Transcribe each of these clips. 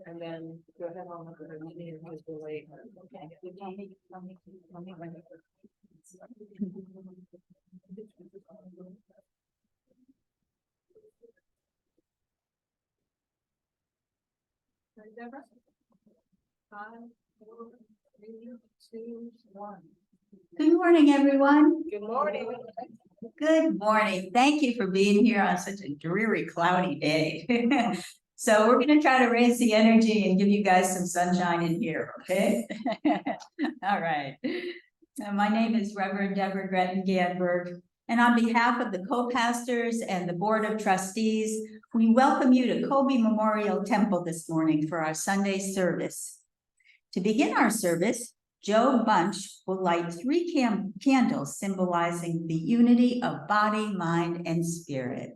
And then go ahead on with the meeting as we're late. Okay. Tell me when. Deborah? 5, 4, 3, 2, 1. Good morning, everyone. Good morning. Good morning. Thank you for being here on such a dreary, cloudy day. So we're going to try to raise the energy and give you guys some sunshine in here, okay? All right. My name is Reverend Deborah Gretton Gadberg, and on behalf of the co-pastors and the Board of Trustees, we welcome you to Kobe Memorial Temple this morning for our Sunday service. To begin our service, Joe Bunch will light 3 candles symbolizing the unity of body, mind, and spirit.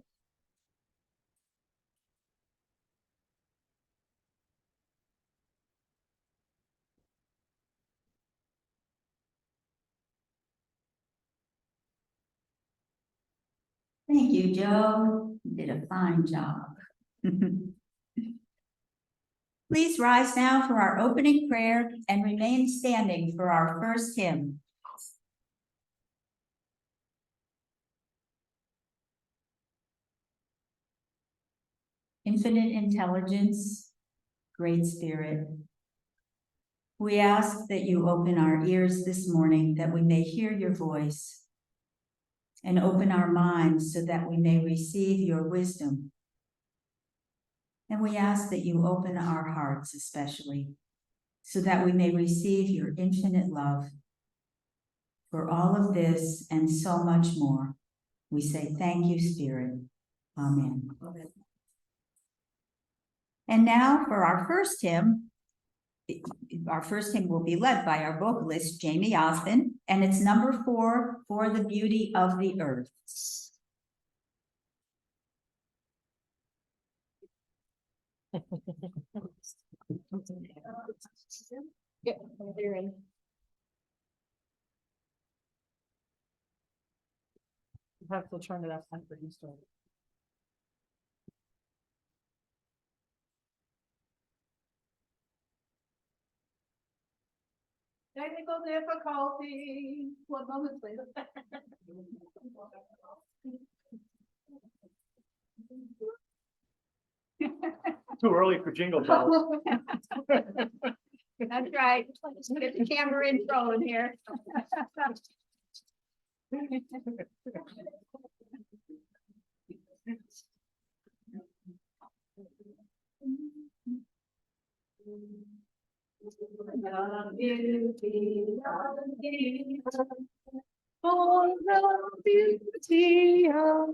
Thank you, Joe. You did a fine job. Please rise now for our opening prayer and remain standing for our first hymn. Infinite intelligence, great spirit, we ask that you open our ears this morning that we may hear your voice, and open our minds so that we may receive your wisdom. And we ask that you open our hearts especially, so that we may receive your infinite love. For all of this and so much more, we say thank you, Spirit. Amen. And now for our first hymn. Our first hymn will be led by our vocalist, Jamie Osmond, and it's number 4, For the Beauty of the Earth. Yeah, I'm hearing. You have to turn it up after you start. Technical difficulty. 1 moment, please. Too early for jingle bells. That's right. Let's get the camera intro in here. The beauty of the earth, for the beauty of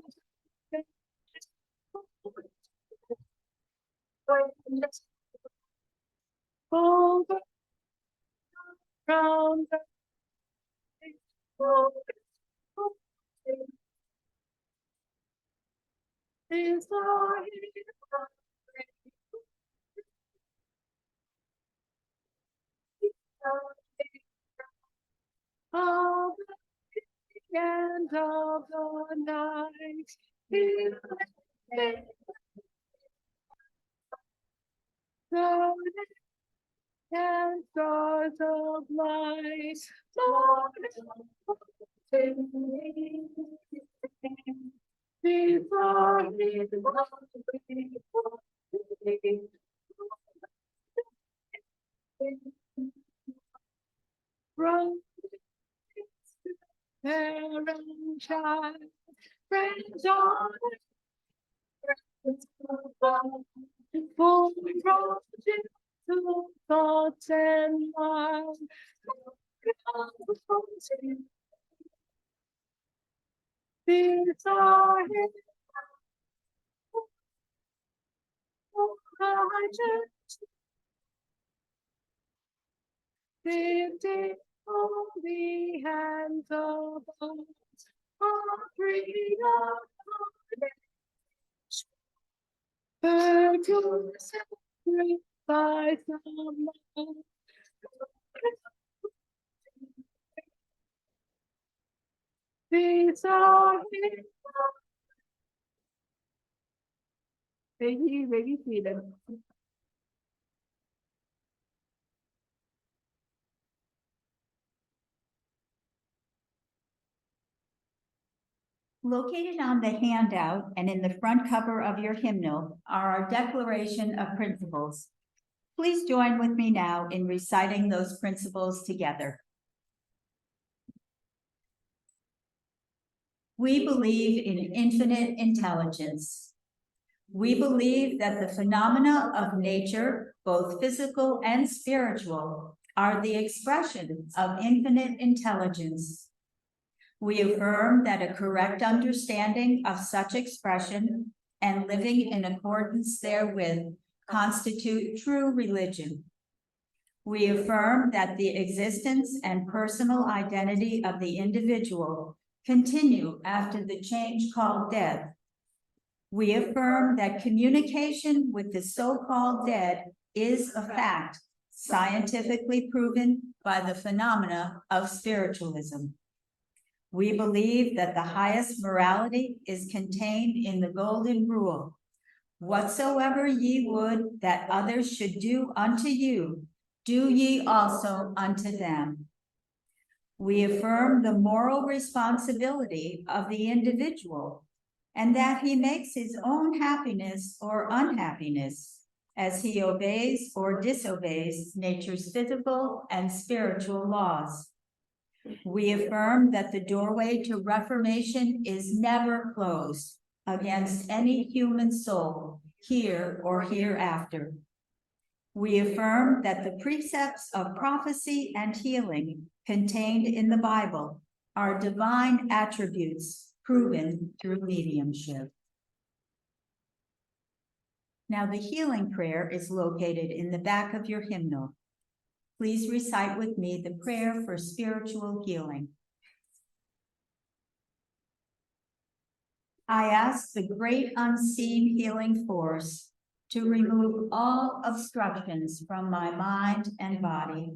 all the round is of the end of the night is the and stars of light, Lord, these are his from parent child, friends on full project to thoughts and minds. These are his sitting on the hands of our freedom. To sacrifice of love. These are his. Maybe see them. Located on the handout and in the front cover of your hymnal are our Declaration of Principles. Please join with me now in reciting those principles together. We believe in infinite intelligence. We believe that the phenomena of nature, both physical and spiritual, are the expression of infinite intelligence. We affirm that a correct understanding of such expression and living in accordance therewith constitute true religion. We affirm that the existence and personal identity of the individual continue after the change called death. We affirm that communication with the so-called dead is a fact, scientifically proven by the phenomena of spiritualism. We believe that the highest morality is contained in the golden rule. Whatsoever ye would that others should do unto you, do ye also unto them. We affirm the moral responsibility of the individual and that he makes his own happiness or unhappiness as he obeys or disobeys nature's physical and spiritual laws. We affirm that the doorway to reformation is never closed against any human soul, here or hereafter. We affirm that the precepts of prophecy and healing contained in the Bible are divine attributes proven through mediumship. Now, the healing prayer is located in the back of your hymnal. Please recite with me the prayer for spiritual healing. I ask the great unseen healing force to remove all obstructions from my mind and body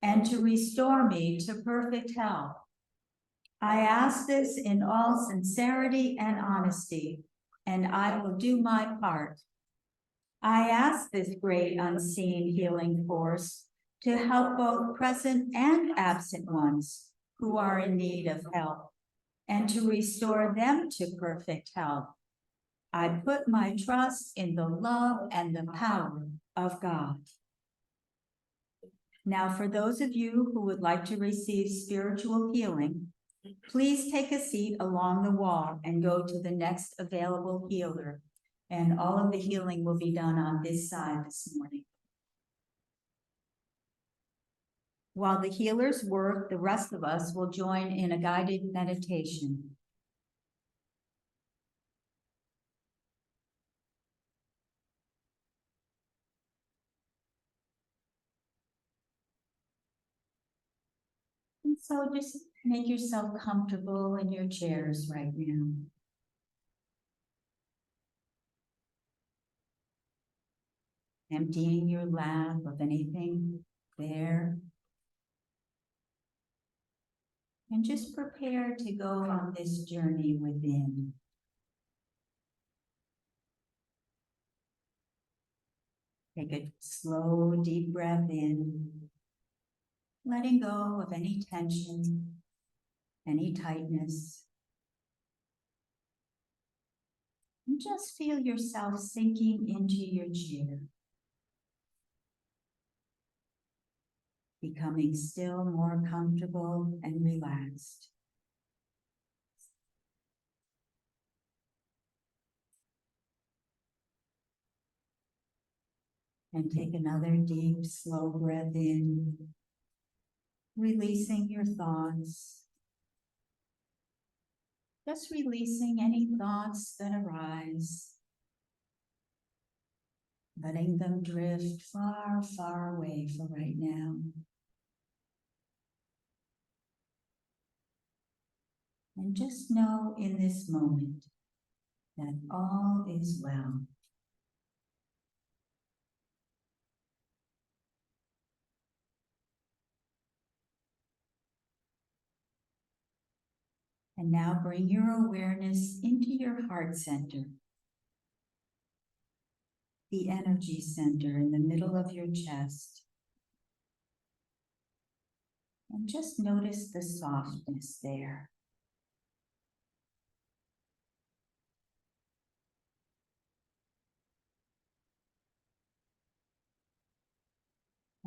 and to restore me to perfect health. I ask this in all sincerity and honesty, and I will do my part. I ask this great unseen healing force to help both present and absent ones who are in need of help and to restore them to perfect health. I put my trust in the love and the power of God. Now, for those of you who would like to receive spiritual healing, please take a seat along the wall and go to the next available healer. And all of the healing will be done on this side this morning. While the healers work, the rest of us will join in a guided meditation. And so just make yourself comfortable in your chairs right now. Emptying your lap of anything there. And just prepare to go on this journey within. Take a slow, deep breath in, letting go of any tension, any tightness. And just feel yourself sinking into your chair, becoming still more comfortable and relaxed. And take another deep, slow breath in, releasing your thoughts. Just releasing any thoughts that arise, letting them drift far, far away for right now. And just know in this moment that all is well. And now bring your awareness into your heart center, the energy center in the middle of your chest. And just notice the softness there.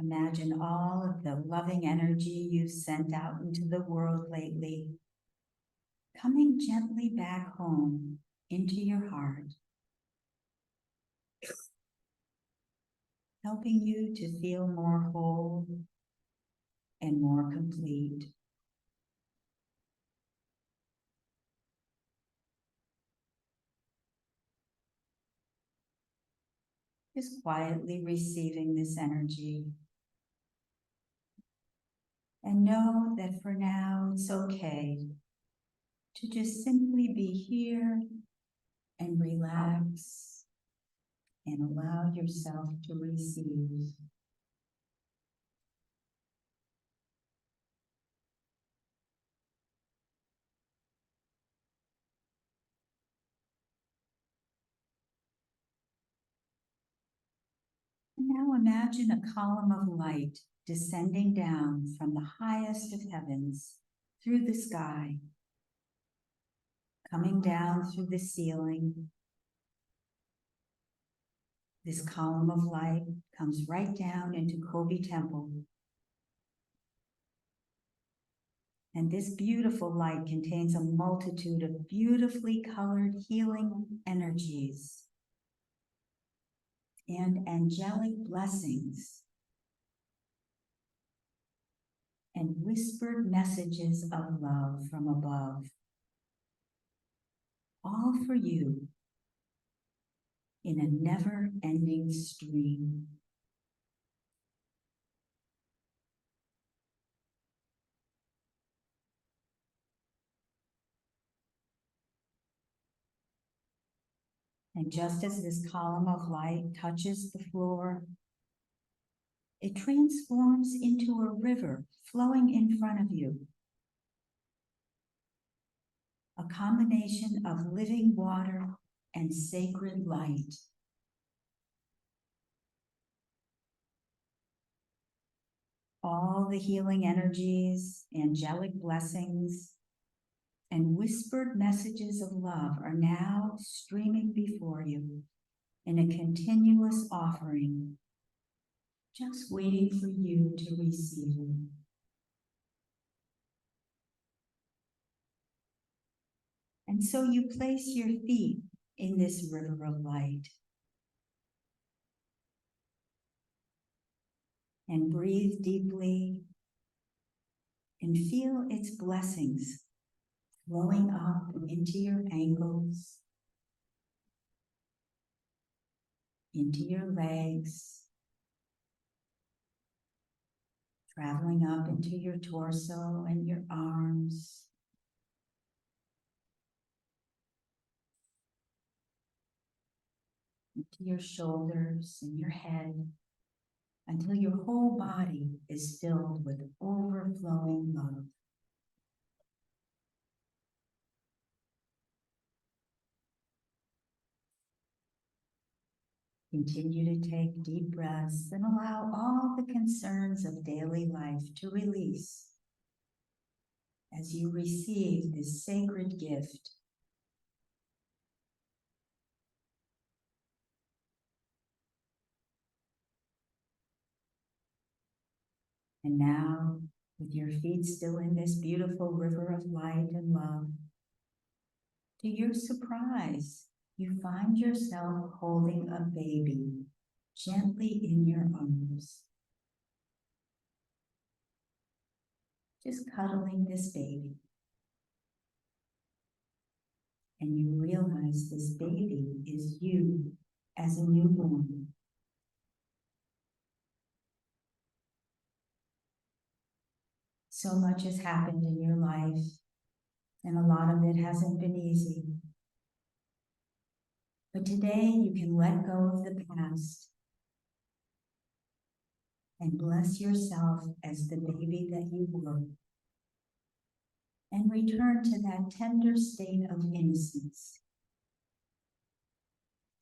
Imagine all of the loving energy you've sent out into the world lately, coming gently back home into your heart, helping you to feel more whole and more complete. Just quietly receiving this energy. And know that for now it's okay to just simply be here and relax and allow yourself to receive. Now imagine a column of light descending down from the highest of heavens through the sky, coming down through the ceiling. This column of light comes right down into Kobe Temple. And this beautiful light contains a multitude of beautifully colored healing energies and angelic blessings and whispered messages of love from above, all for you in a never-ending stream. And just as this column of light touches the floor, it transforms into a river flowing in front of you. A combination of living water and sacred light. All the healing energies, angelic blessings, and whispered messages of love are now streaming before you in a continuous offering, just waiting for you to receive. And so you place your feet in this river of light and breathe deeply and feel its blessings flowing up into your ankles, into your legs, traveling up into your torso and your arms, into your shoulders and your head, until your whole body is filled with overflowing love. Continue to take deep breaths and allow all the concerns of daily life to release as you receive this sacred gift. And now, with your feet still in this beautiful river of light and love, to your surprise, you find yourself holding a baby gently in your arms. Just cuddling this baby. And you realize this baby is you as a newborn. So much has happened in your life, and a lot of it hasn't been easy. But today you can let go of the past and bless yourself as the baby that you were, and return to that tender state of innocence,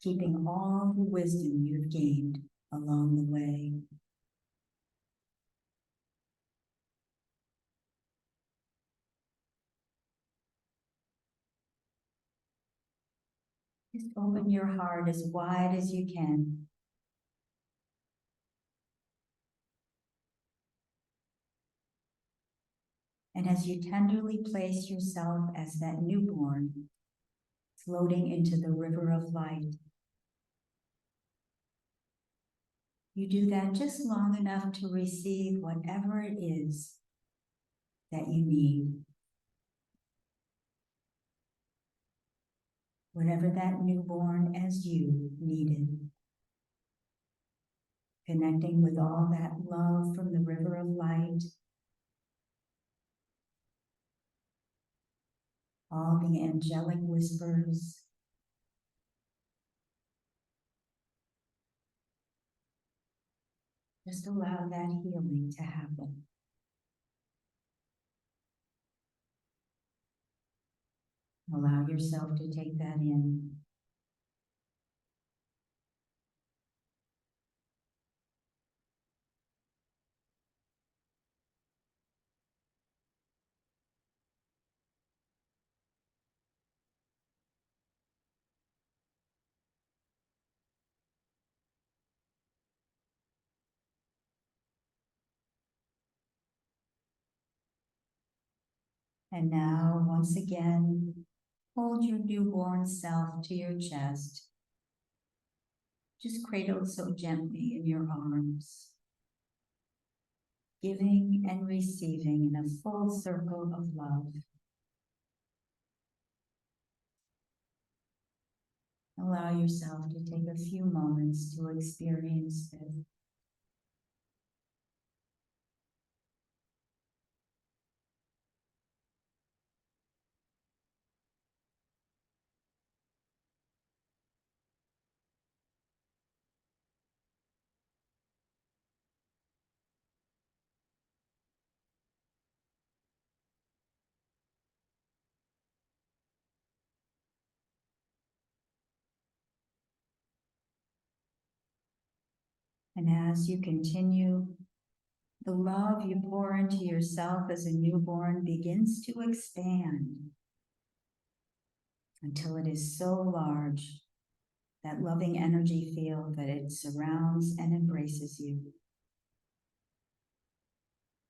keeping all the wisdom you've gained along the way. Just open your heart as wide as you can. And as you tenderly place yourself as that newborn, floating into the river of light, you do that just long enough to receive whatever it is that you need. Whatever that newborn as you needed. Connecting with all that love from the river of light, all the angelic whispers, just allow that healing to happen. Allow yourself to take that in. And now, once again, hold your newborn self to your chest. Just cradled so gently in your arms. Giving and receiving in a full circle of love. Allow yourself to take a few moments to experience this. And as you continue, the love you pour into yourself as a newborn begins to expand until it is so large, that loving energy field that it surrounds and embraces you.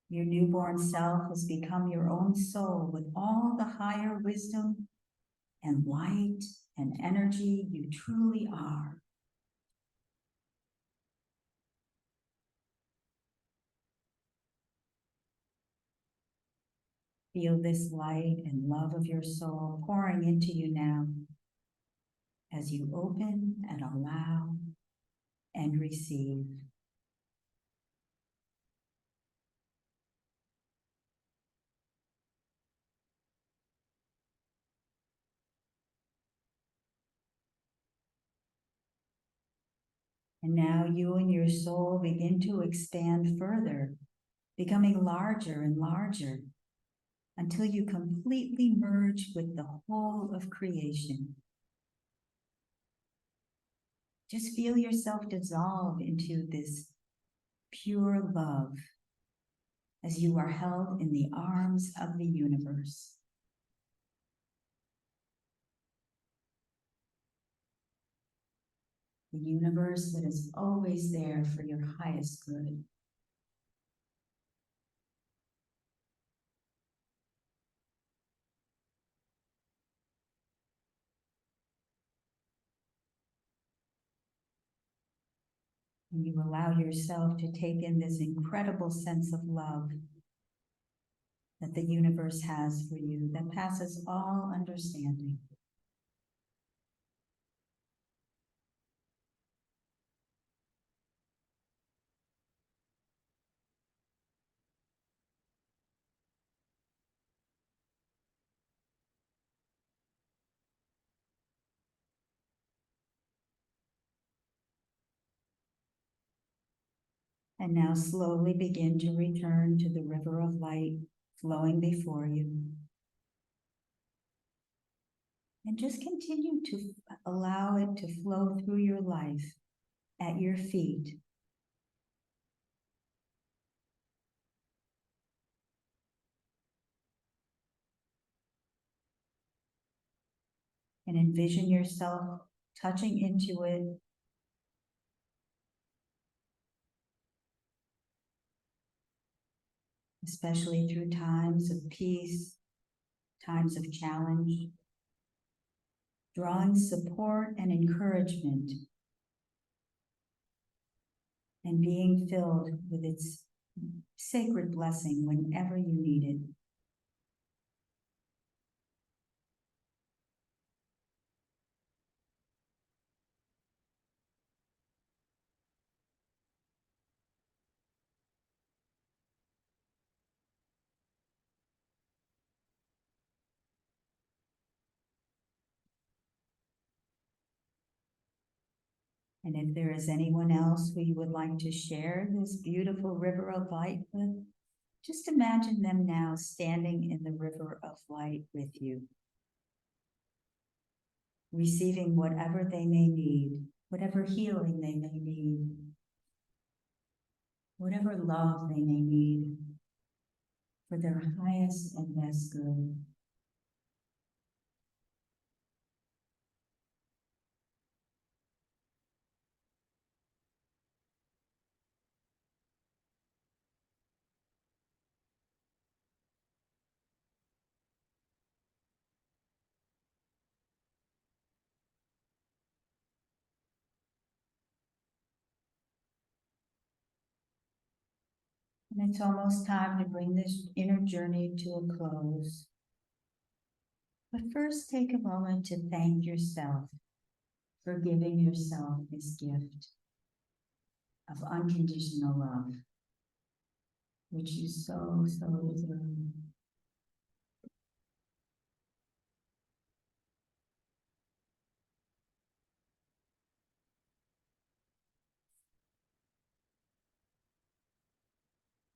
Your newborn self has become your own soul with all the higher wisdom and light and energy you truly are. Feel this light and love of your soul pouring into you now as you open and allow and receive. And now you and your soul begin to expand further, becoming larger and larger until you completely merge with the whole of creation. Just feel yourself dissolve into this pure love as you are held in the arms of the universe. The universe that is always there for your highest good. And you allow yourself to take in this incredible sense of love that the universe has for you that passes all understanding. And now slowly begin to return to the river of light flowing before you. And just continue to allow it to flow through your life at your feet. And envision yourself touching into it. especially through times of peace, times of challenge, drawing support and encouragement, and being filled with its sacred blessing whenever you need it. And if there is anyone else who you would like to share this beautiful river of light with, just imagine them now standing in the river of light with you, receiving whatever they may need, whatever healing they may need, whatever love they may need for their highest and best good. And it's almost time to bring this inner journey to a close. But first, take a moment to thank yourself for giving yourself this gift of unconditional love, which you so deserve.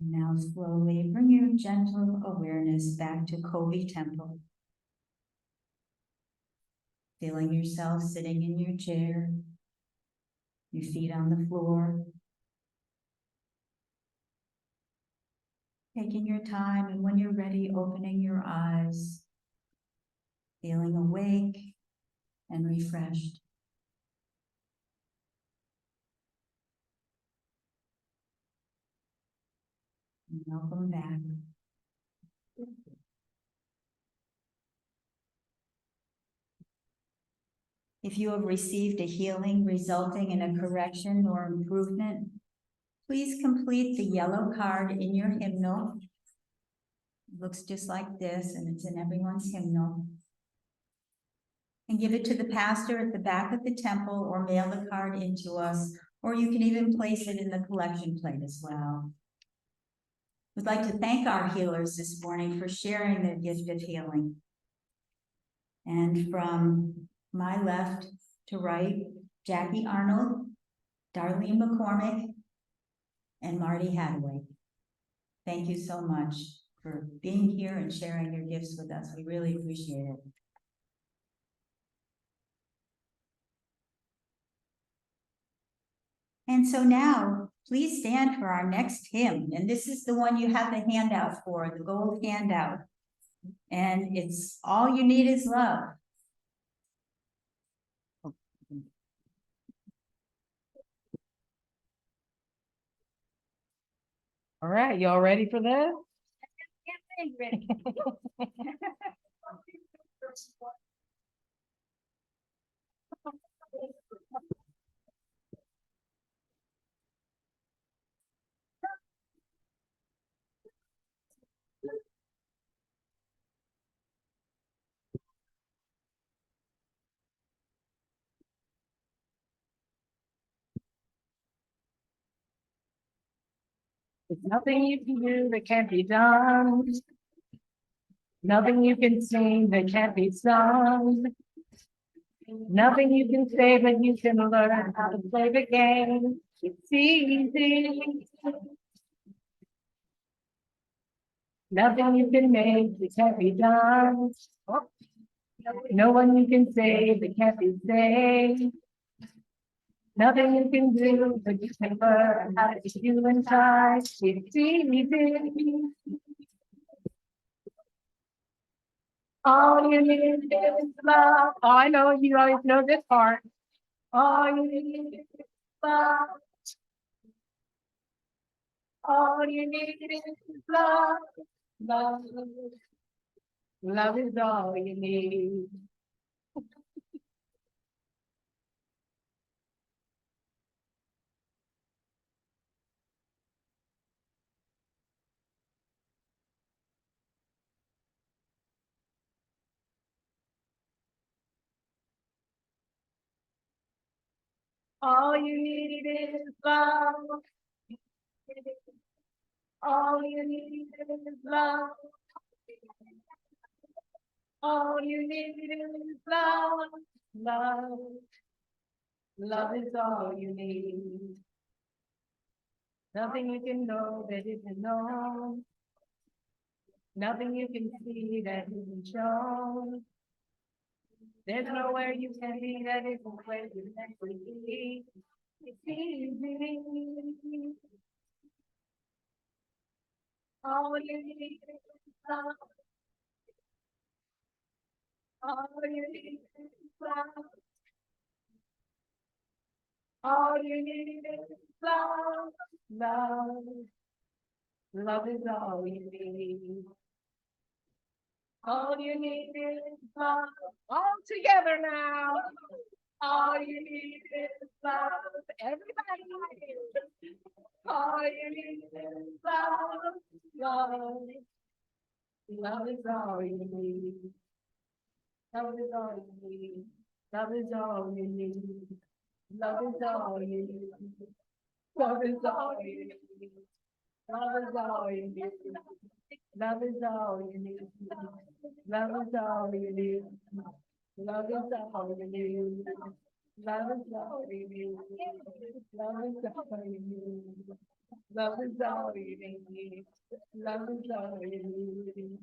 Now slowly bring your gentle awareness back to Kobe Temple. Feeling yourself sitting in your chair, your feet on the floor. Taking your time, and when you're ready, opening your eyes, feeling awake and refreshed. And welcome back. If you have received a healing resulting in a correction or improvement, please complete the yellow card in your hymnal. It looks just like this, and it's in everyone's hymnal. And give it to the pastor at the back of the temple, or mail the card into us, or you can even place it in the collection plate as well. We'd like to thank our healers this morning for sharing their gift of healing. And from my left to right, Jackie Arnold, Darlene McCormick, and Marty Hadaway. Thank you so much for being here and sharing your gifts with us. We really appreciate it. And so now, please stand for our next hymn. And this is the one you have the handout for, the gold handout. And it's All You Need Is Love. All right, y'all ready for this? There's nothing you can do that can't be done. Nothing you can sing that can't be sung. Nothing you can say, but you can learn how to play the game. It's easy. Nothing you can make that can't be done. No one you can say that can't be saved. Nothing you can do, but you can learn how to do and try. It's easy. All you need is love. Oh, I know you always know this part. All you need is love. All you need is love, love. Love is all you need. All you need is love. All you need is love. All you need is love, love. Love is all you need. Nothing you can know that isn't known. Nothing you can see that isn't shown. There's nowhere you can be that isn't where you meant to be. It's easy. All you need is love. All you need is love. All you need is love, love. Love is all you need. All you need is love. All together now. All you need is love. Everybody. All you need is love, love. Love is all you need. Love is all you need. Love is all you need. Love is all you need. Love is all you need. Love is all you need. Love is all you need. Love is all you need. Love is all you need. Love is all you need. Love is all you need. Love is all you need. Love is all you need.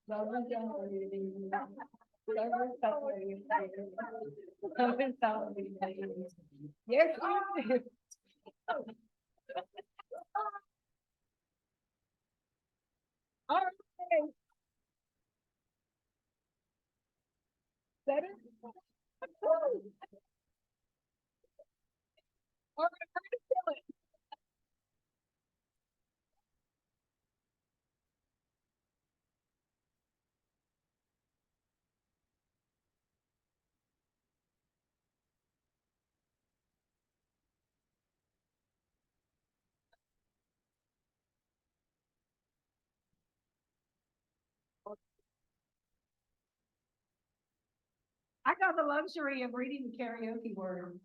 Love is all you need. Love is all you need. Love is all you need. Yes, you do. All right. That is. All right, how you feeling? I got the luxury of reading the karaoke word.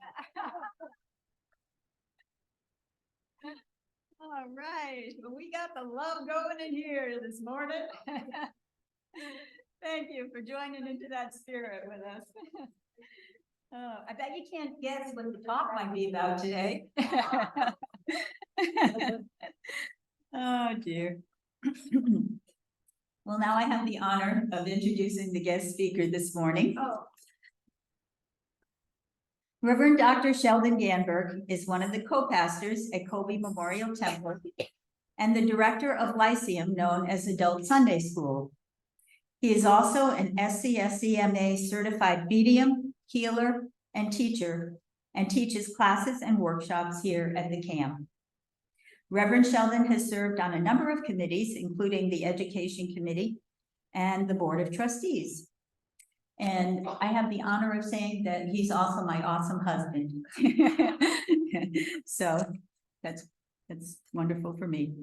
All right, well, we got the love going in here this morning. Thank you for joining into that spirit with us. I bet you can't guess what the talk might be about today. Oh, dear. Well, now I have the honor of introducing the guest speaker this morning. Reverend Dr. Sheldon Ganberg is one of the co-pastors at Colby Memorial Temple and the director of Lyceum, known as Adult Sunday School. He is also an SCSCMA certified medium, healer, and teacher, and teaches classes and workshops here at the camp. Reverend Sheldon has served on a number of committees, including the Education Committee and the Board of Trustees. And I have the honor of saying that he's also my awesome husband. So that's wonderful for me.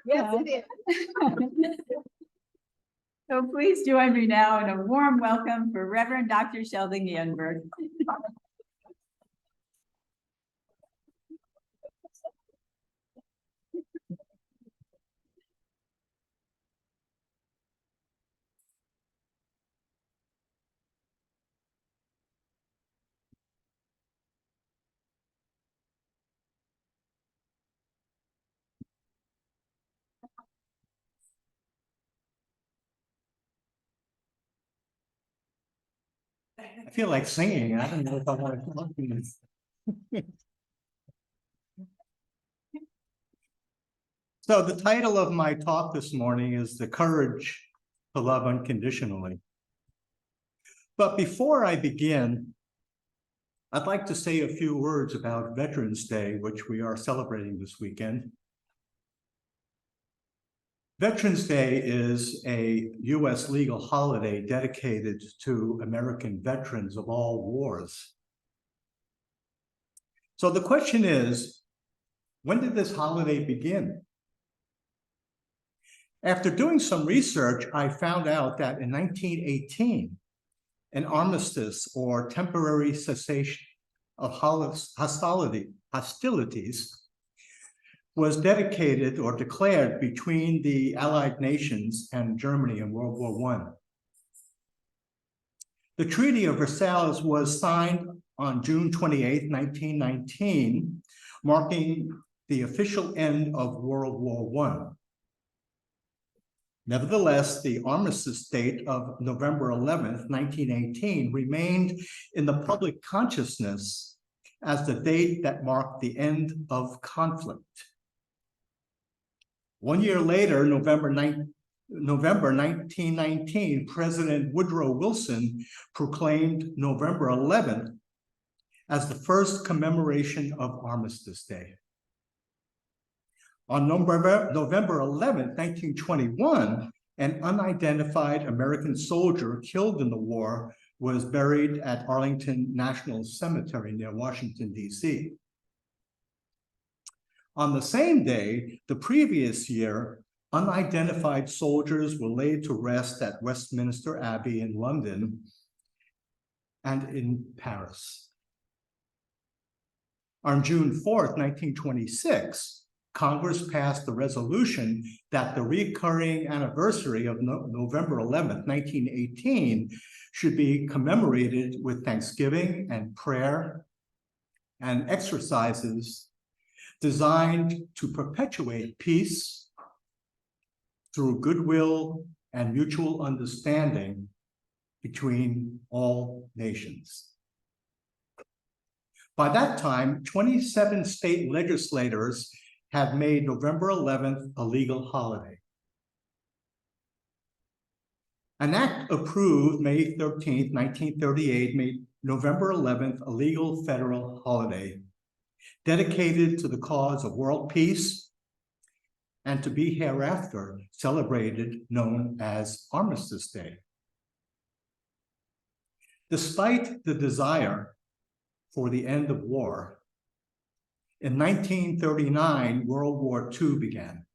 Yes, it is. So please join me now in a warm welcome for Reverend Dr. Sheldon Ganberg. I feel like singing. I don't know if I want to talk to you. So the title of my talk this morning is The Courage to Love Unconditionally. But before I begin, I'd like to say a few words about Veterans Day, which we are celebrating this weekend. Veterans Day is a U.S. legal holiday dedicated to American veterans of all wars. So the question is, when did this holiday begin? After doing some research, I found out that in 1918, an armistice or temporary cessation of hostilities was dedicated or declared between the Allied nations and Germany in World War I. The Treaty of Versailles was signed on June 28, 1919, marking the official end of World War I. Nevertheless, the armistice date of November 11, 1918 remained in the public consciousness as the date that marked the end of conflict. 1 year later, November 1919, President Woodrow Wilson proclaimed November 11th as the first commemoration of Armistice Day. On November 11th, 1921, an unidentified American soldier killed in the war was buried at Arlington National Cemetery near Washington, D.C. On the same day, the previous year, unidentified soldiers were laid to rest at Westminster Abbey in London and in Paris. On June 4th, 1926, Congress passed the resolution that the recurring anniversary of November 11th, 1918 should be commemorated with Thanksgiving and prayer and exercises designed to perpetuate peace through goodwill and mutual understanding between all nations. By that time, 27 state legislators have made November 11th a legal holiday. An act approved May 13th, 1938 made November 11th a legal federal holiday dedicated to the cause of world peace and to be hereafter celebrated, known as Armistice Day. Despite the desire for the end of war, in 1939, World War II began.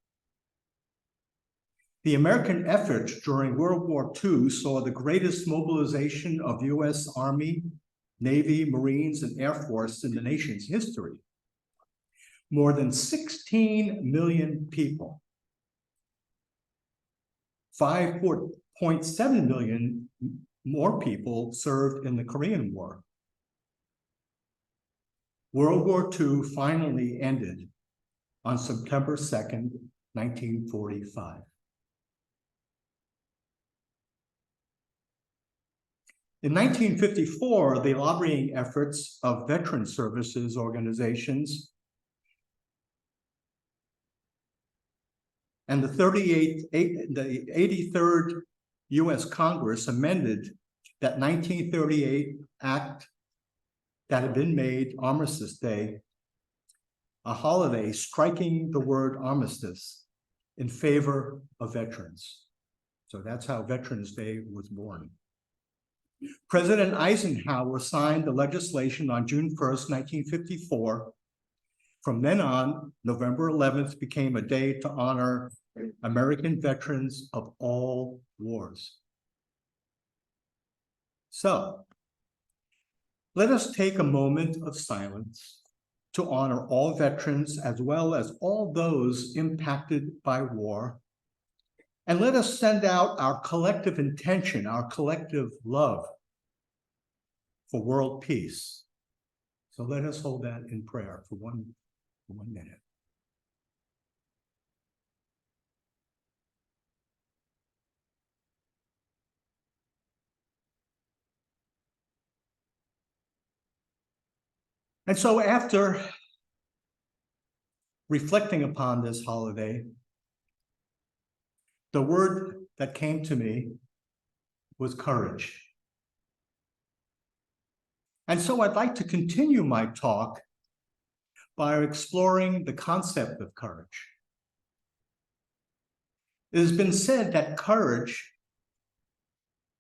The American effort during World War II saw the greatest mobilization of U.S. Army, Navy, Marines, and Air Force in the nation's history. More than 16 million people, 5.7 million more people served in the Korean War. World War II finally ended on September 2nd, 1945. In 1954, the lobbying efforts of veteran services organizations and the 83rd U.S. Congress amended that 1938 act that had been made Armistice Day, a holiday striking the word armistice in favor of veterans. So that's how Veterans Day was born. President Eisenhower signed the legislation on June 1st, 1954. From then on, November 11th became a day to honor American veterans of all wars. So, let us take a moment of silence to honor all veterans as well as all those impacted by war. And let us send out our collective intention, our collective love for world peace. So let us hold that in prayer for one minute. And so after reflecting upon this holiday, the word that came to me was courage. And so I'd like to continue my talk by exploring the concept of courage. It has been said that courage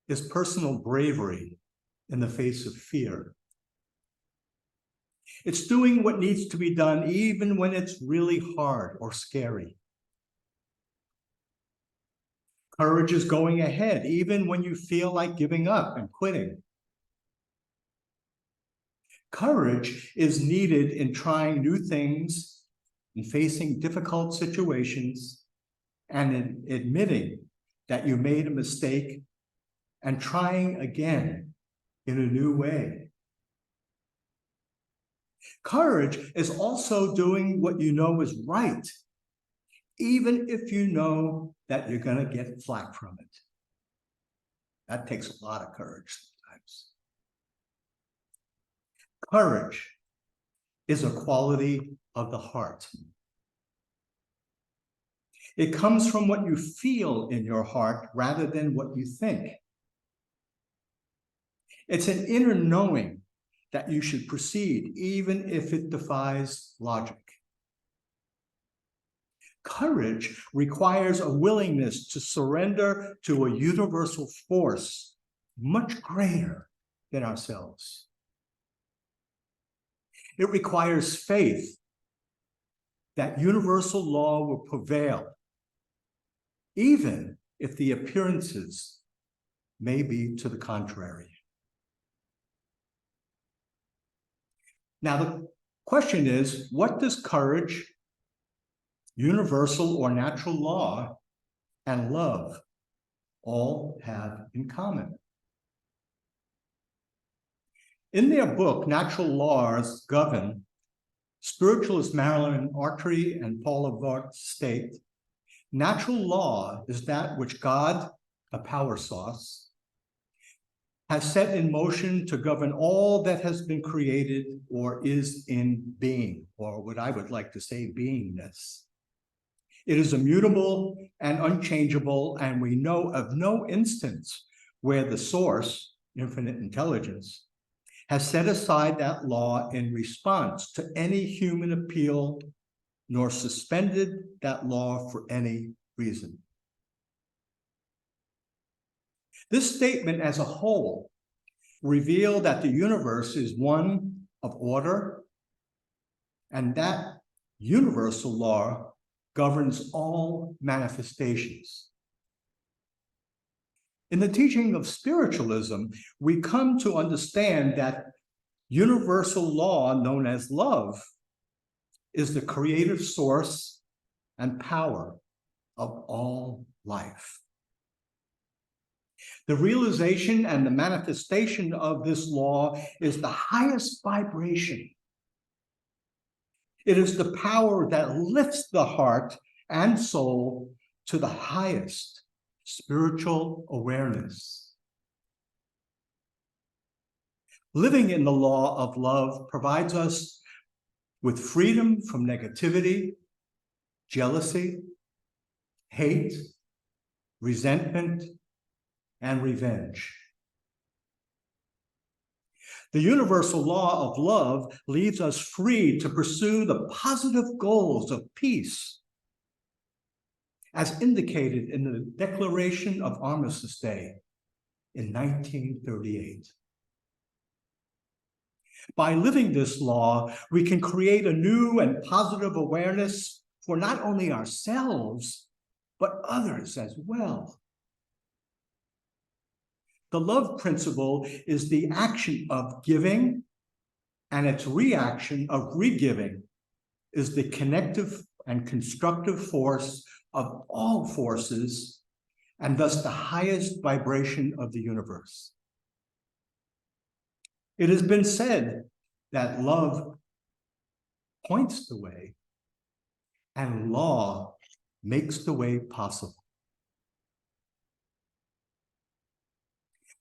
is personal bravery in the face of fear. It's doing what needs to be done even when it's really hard or scary. Courage is going ahead even when you feel like giving up and quitting. Courage is needed in trying new things, in facing difficult situations, and in admitting that you made a mistake and trying again in a new way. Courage is also doing what you know is right, even if you know that you're going to get flack from it. That takes a lot of courage sometimes. Courage is a quality of the heart. It comes from what you feel in your heart rather than what you think. It's an inner knowing that you should proceed, even if it defies logic. Courage requires a willingness to surrender to a universal force much greater than ourselves. It requires faith that universal law will prevail, even if the appearances may be to the contrary. Now, the question is, what does courage, universal or natural law, and love all have in common? In their book, Natural Laws Govern, spiritualist Marilyn Artry and Paula Vart state, natural law is that which God, a power source, has set in motion to govern all that has been created or is in being, or what I would like to say, beingness. It is immutable and unchangeable, and we know of no instance where the source, infinite intelligence, has set aside that law in response to any human appeal, nor suspended that law for any reason. This statement as a whole reveals that the universe is one of order, and that universal law governs all manifestations. In the teaching of spiritualism, we come to understand that universal law, known as love, is the creative source and power of all life. The realization and the manifestation of this law is the highest vibration. It is the power that lifts the heart and soul to the highest spiritual awareness. Living in the law of love provides us with freedom from negativity, jealousy, hate, resentment, and revenge. The universal law of love leaves us free to pursue the positive goals of peace, as indicated in the Declaration of Armistice Day in 1938. By living this law, we can create a new and positive awareness for not only ourselves, but others as well. The love principle is the action of giving, and its reaction of re-giving is the connective and constructive force of all forces, and thus the highest vibration of the universe. It has been said that love points the way, and law makes the way possible.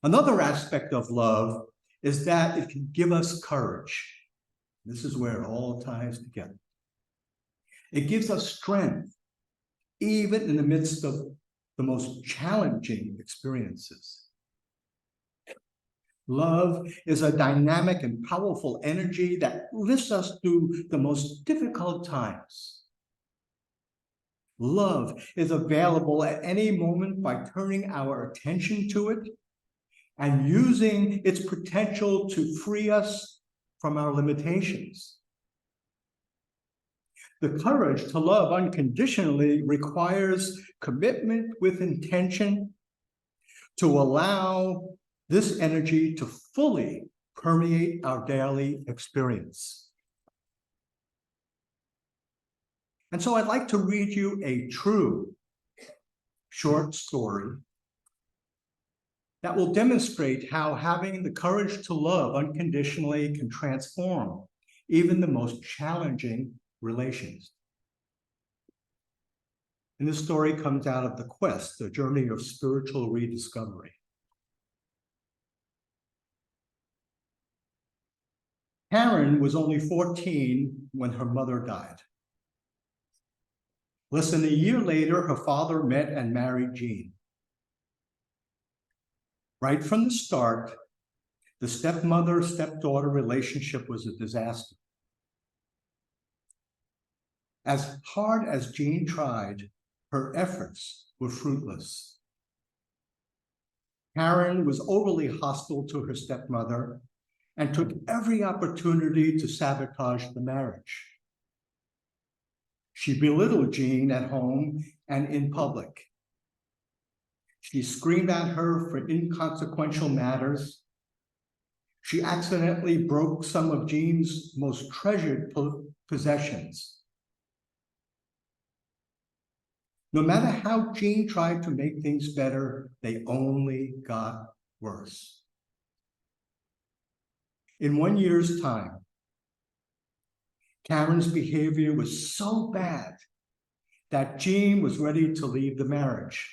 Another aspect of love is that it can give us courage. This is where it all ties together. It gives us strength, even in the midst of the most challenging experiences. Love is a dynamic and powerful energy that lifts us through the most difficult times. Love is available at any moment by turning our attention to it and using its potential to free us from our limitations. The courage to love unconditionally requires commitment with intention to allow this energy to fully permeate our daily experience. And so I'd like to read you a true short story that will demonstrate how having the courage to love unconditionally can transform even the most challenging relations. And this story comes out of The Quest, a journey of spiritual rediscovery. Karen was only 14 when her mother died. Less than a year later, her father met and married Jean. Right from the start, the stepmother-stepdaughter relationship was a disaster. As hard as Jean tried, her efforts were fruitless. Karen was overly hostile to her stepmother and took every opportunity to sabotage the marriage. She belittled Jean at home and in public. She screamed at her for inconsequential matters. She accidentally broke some of Jean's most treasured possessions. No matter how Jean tried to make things better, they only got worse. In 1 year's time, Karen's behavior was so bad that Jean was ready to leave the marriage.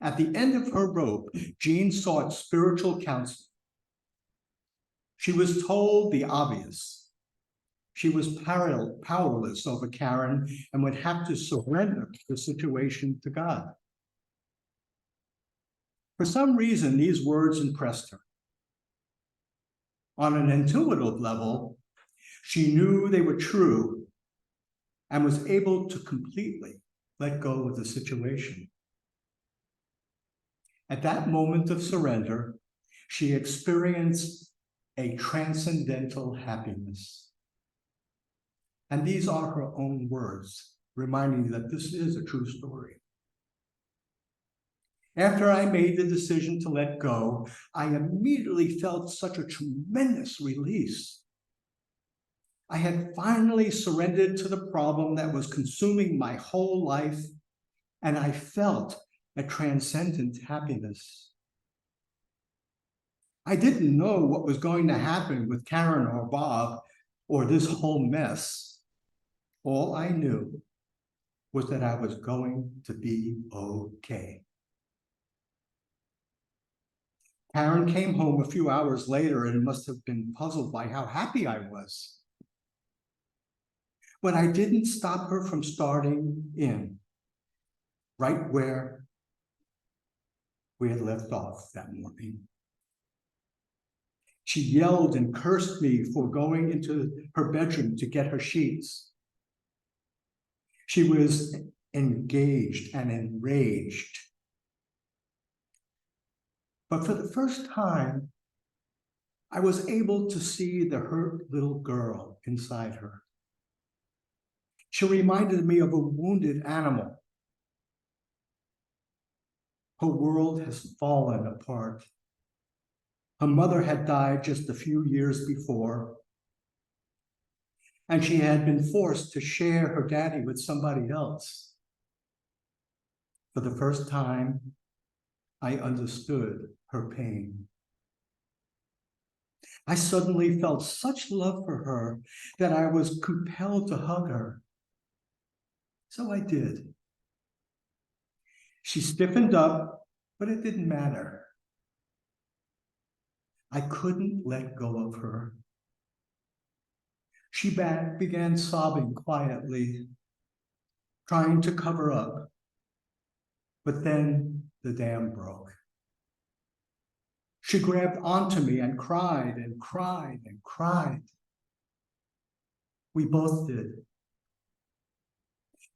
At the end of her rope, Jean sought spiritual counsel. She was told the obvious. She was powerless over Karen and would have to surrender the situation to God. For some reason, these words impressed her. On an intuitive level, she knew they were true and was able to completely let go of the situation. At that moment of surrender, she experienced a transcendental happiness. And these are her own words, reminding me that this is a true story. After I made the decision to let go, I immediately felt such a tremendous release. I had finally surrendered to the problem that was consuming my whole life, and I felt a transcendent happiness. I didn't know what was going to happen with Karen or Bob or this whole mess. All I knew was that I was going to be okay. Karen came home a few hours later and must have been puzzled by how happy I was. But I didn't stop her from starting in right where we had left off that morning. She yelled and cursed me for going into her bedroom to get her sheets. She was engaged and enraged. But for the first time, I was able to see the hurt little girl inside her. She reminded me of a wounded animal. Her world has fallen apart. Her mother had died just a few years before, and she had been forced to share her daddy with somebody else. For the first time, I understood her pain. I suddenly felt such love for her that I was compelled to hug her. So I did. She stiffened up, but it didn't matter. I couldn't let go of her. She began sobbing quietly, trying to cover up. But then the dam broke. She grabbed onto me and cried and cried and cried. We both did.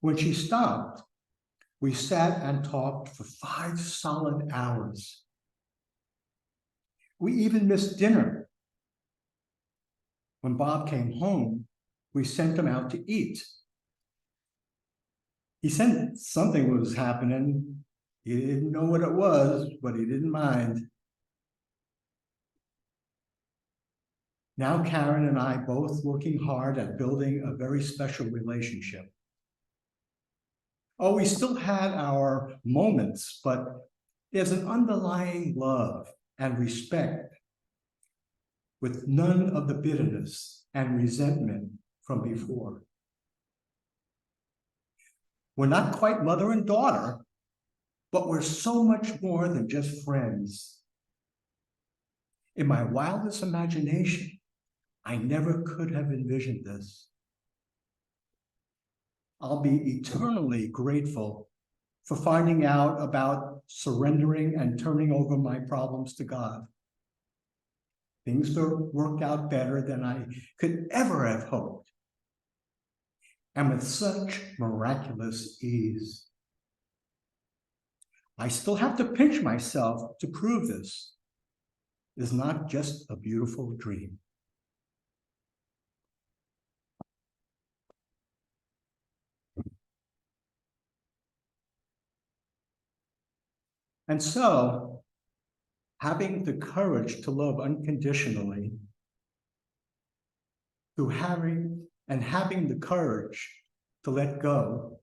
When she stopped, we sat and talked for 5 solid hours. We even missed dinner. When Bob came home, we sent him out to eat. He said something was happening. He didn't know what it was, but he didn't mind. Now Karen and I both working hard at building a very special relationship. Oh, we still had our moments, but there's an underlying love and respect with none of the bitterness and resentment from before. We're not quite mother and daughter, but we're so much more than just friends. In my wildest imagination, I never could have envisioned this. I'll be eternally grateful for finding out about surrendering and turning over my problems to God. Things worked out better than I could ever have hoped, and with such miraculous ease. I still have to pinch myself to prove this is not just a beautiful dream. And so, having the courage to love unconditionally, through having the courage to let go,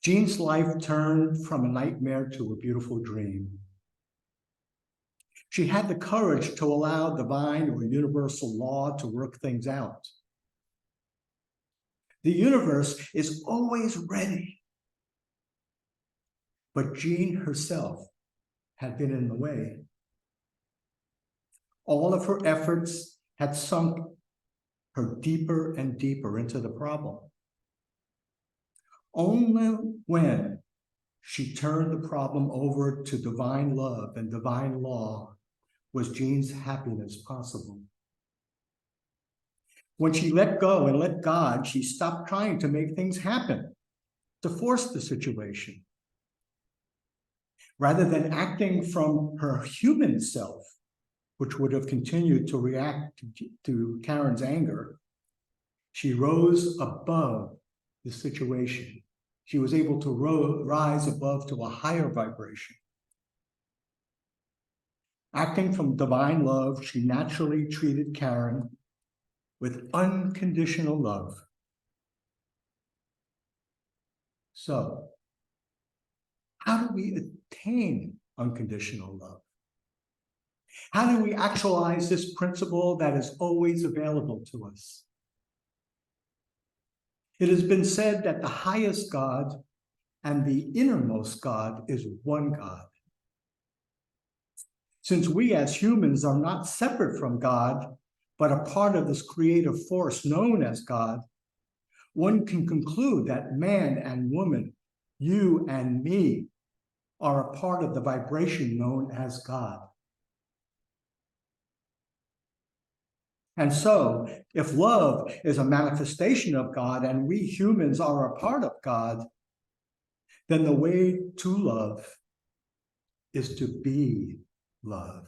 Jean's life turned from a nightmare to a beautiful dream. She had the courage to allow divine or universal law to work things out. The universe is always ready, but Jean herself had been in the way. All of her efforts had sunk her deeper and deeper into the problem. Only when she turned the problem over to divine love and divine law was Jean's happiness possible. When she let go and let God, she stopped trying to make things happen, to force the situation. Rather than acting from her human self, which would have continued to react to Karen's anger, she rose above the situation. She was able to rise above to a higher vibration. Acting from divine love, she naturally treated Karen with unconditional love. So, how do we attain unconditional love? How do we actualize this principle that is always available to us? It has been said that the highest God and the innermost God is one God. Since we as humans are not separate from God, but a part of this creative force known as God, one can conclude that man and woman, you and me, are a part of the vibration known as God. And so, if love is a manifestation of God and we humans are a part of God, then the way to love is to be love.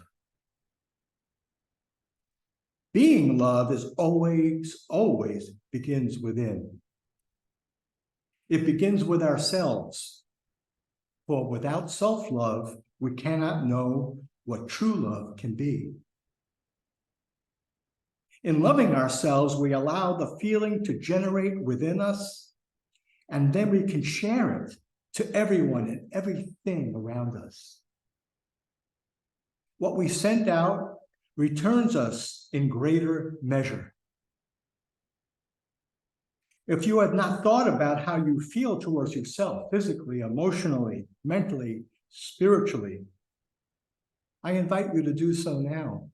Being love is always begins within. It begins with ourselves. For without self-love, we cannot know what true love can be. In loving ourselves, we allow the feeling to generate within us, and then we can share it to everyone and everything around us. What we send out returns us in greater measure. If you have not thought about how you feel towards yourself, physically, emotionally, mentally, spiritually, I invite you to do so now.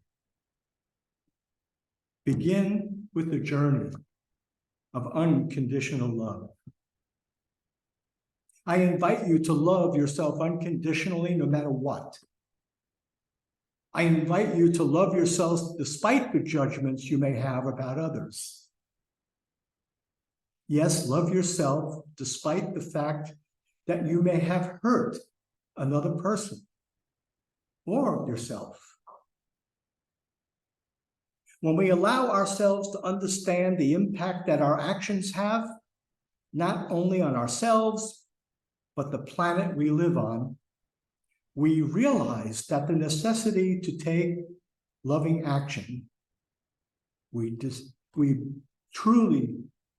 Begin with the journey of unconditional love. I invite you to love yourself unconditionally no matter what. I invite you to love yourselves despite the judgments you may have about others. Yes, love yourself despite the fact that you may have hurt another person or yourself. When we allow ourselves to understand the impact that our actions have, not only on ourselves, but the planet we live on, we realize that the necessity to take loving action, we truly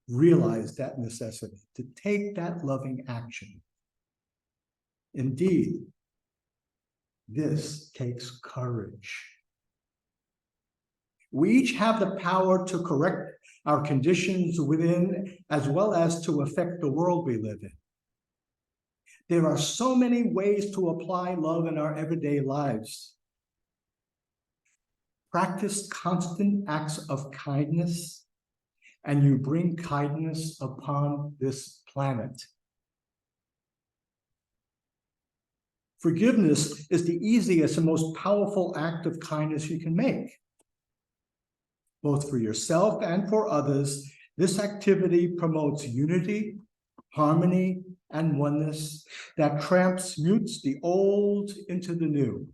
realize that necessity to take that loving action. Indeed, this takes courage. We each have the power to correct our conditions within, as well as to affect the world we live in. There are so many ways to apply love in our everyday lives. Practice constant acts of kindness, and you bring kindness upon this planet. Forgiveness is the easiest and most powerful act of kindness you can make. Both for yourself and for others, this activity promotes unity, harmony, and oneness that transmutes the old into the new.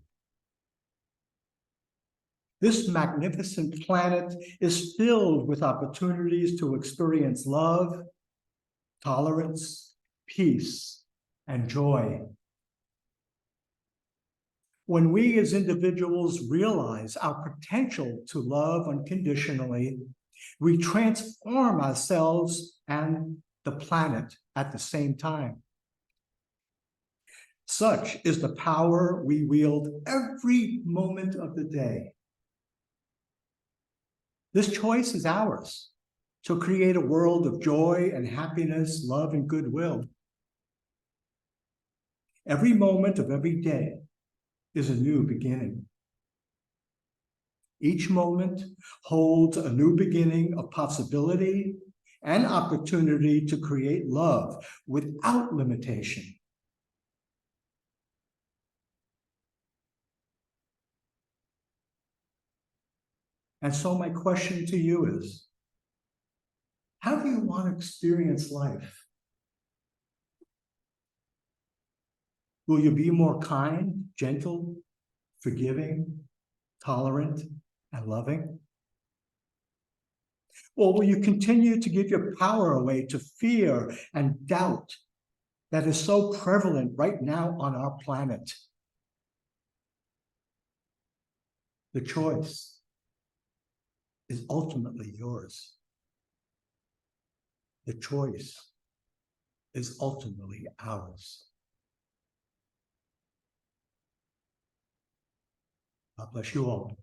This magnificent planet is filled with opportunities to experience love, tolerance, peace, and joy. When we as individuals realize our potential to love unconditionally, we transform ourselves and the planet at the same time. Such is the power we wield every moment of the day. This choice is ours to create a world of joy and happiness, love and goodwill. Every moment of every day is a new beginning. Each moment holds a new beginning of possibility and opportunity to create love without limitation. And so my question to you is, how do you want to experience life? Will you be more kind, gentle, forgiving, tolerant, and loving? Or will you continue to give your power away to fear and doubt that is so prevalent right now on our planet? The choice is ultimately yours. The choice is ultimately ours. God bless you all.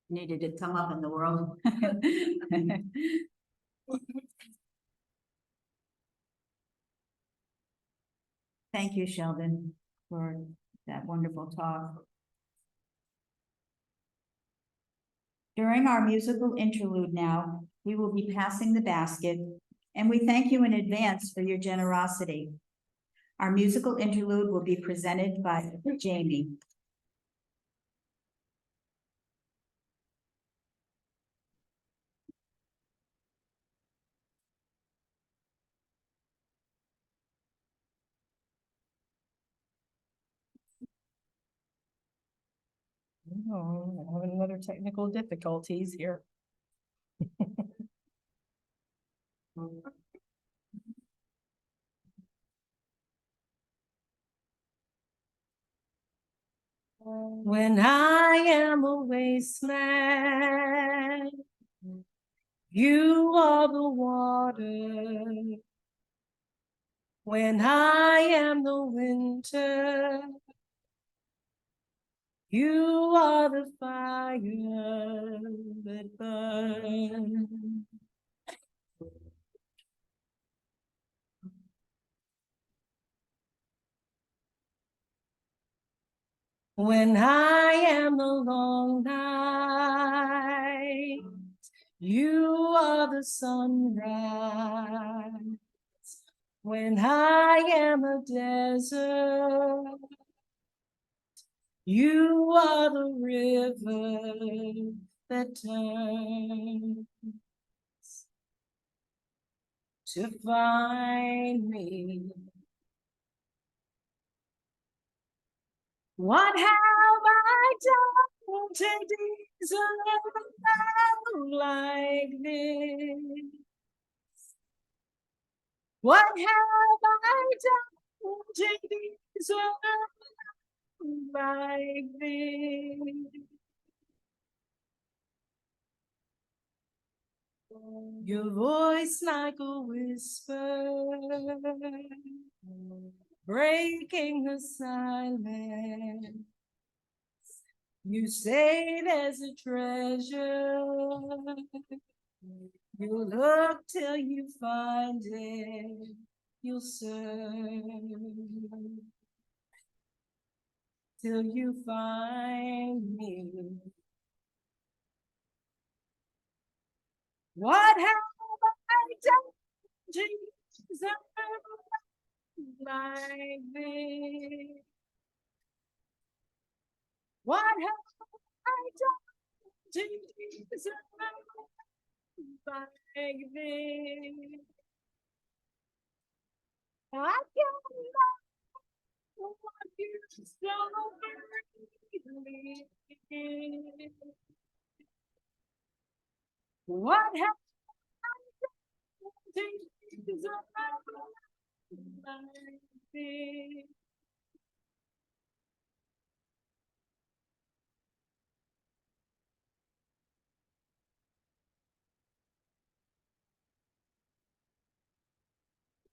Needed to come up in the world. Thank you, Sheldon, for that wonderful talk. During our musical interlude now, we will be passing the basket, and we thank you in advance for your generosity. Our musical interlude will be presented by Jamie. Oh, I'm having another technical difficulties here. When I am a wasteland, you are the water. When I am the winter, you are the fire that burns. When I am the long night, you are the sunrise. When I am a desert, you are the river that turns to find me. What have I done to deserve a love like this? What have I done to deserve a love like this? Your voice like a whisper, breaking the silence. You say there's a treasure. You look till you find it. You'll search till you find me. What have I done to deserve like this? What have I done to deserve like this? I cannot what you so very what have I done to deserve like this?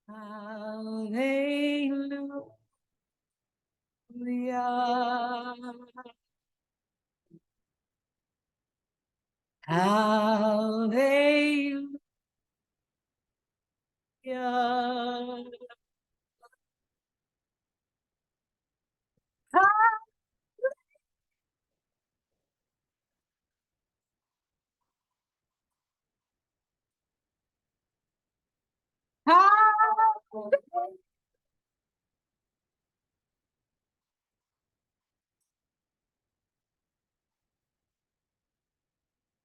Hallelujah. Hallelujah. Hallelujah.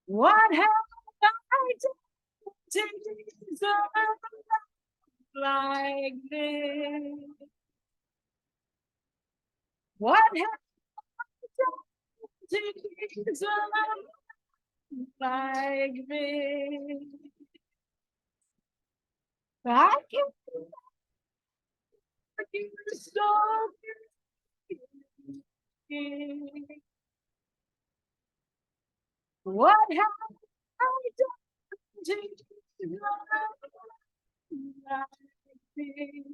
What have I done to deserve like this? What have I done to deserve like this? I can't forget the story. What have I done to deserve like this?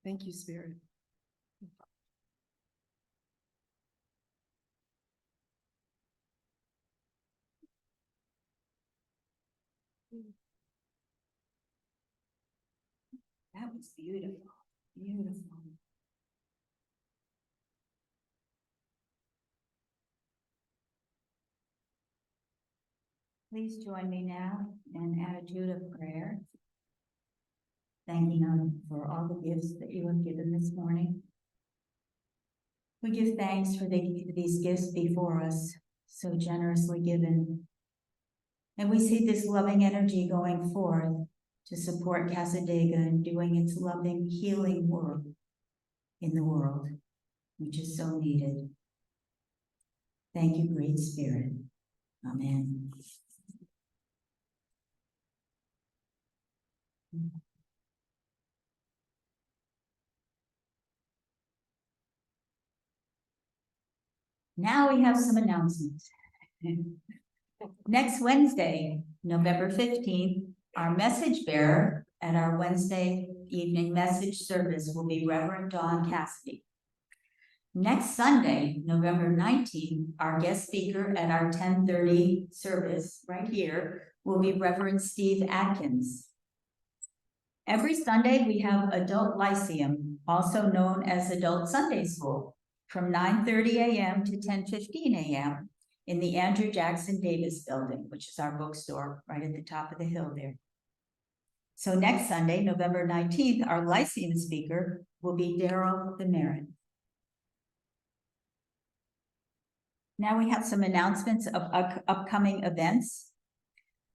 Thank you, Spirit. That was beautiful, beautiful. Please join me now in attitude of prayer. Thanking Him for all the gifts that you have given this morning. We give thanks for these gifts before us, so generously given. And we see this loving energy going forth to support Casadega and doing its loving, healing work in the world, which is so needed. Thank you, Great Spirit. Amen. Now we have some announcements. Next Wednesday, November 15th, our message bearer at our Wednesday evening message service will be Reverend Dawn Cassidy. Next Sunday, November 19th, our guest speaker at our 10:30 service right here will be Reverend Steve Adkins. Every Sunday, we have Adult Lyceum, also known as Adult Sunday School, from 9:30 a.m. to 10:15 a.m. in the Andrew Jackson Davis Building, which is our bookstore right at the top of the hill there. So next Sunday, November 19th, our Lyceum speaker will be Daryl the Marin. Now we have some announcements of upcoming events.